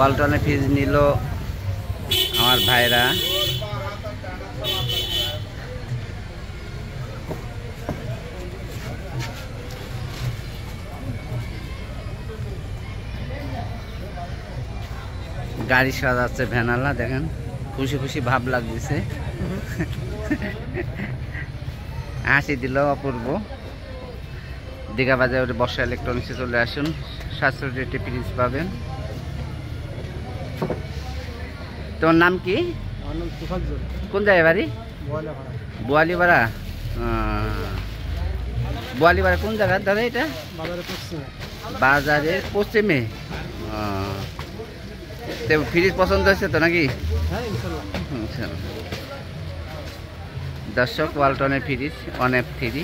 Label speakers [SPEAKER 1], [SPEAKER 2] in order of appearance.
[SPEAKER 1] ওয়ালটনে fridge নিল আমার ভাইরা। গাড়ি সাজাচ্ছে ভ্যানালা, দেখেন খুশি খুশি ভাব লাগতেছে। হাসি দিল অপূর্ব। দীঘা বাজারে বর্ষা ইলেকট্রনিক্সে চলে আসুন, 700 রেটে ফ্রিজ পাবেন। তোমার নাম কি? কোন জায়গায় বাড়ি? বোয়ালিপাড়া। বোয়ালিপাড়া কোন জায়গা দাদা এটা? বাজারের পশ্চিমে। ফ্রিজ পছন্দ হয়েছে তো নাকি? দর্শক, ওয়ালটনের ফ্রিজ অনেক ফ্রি।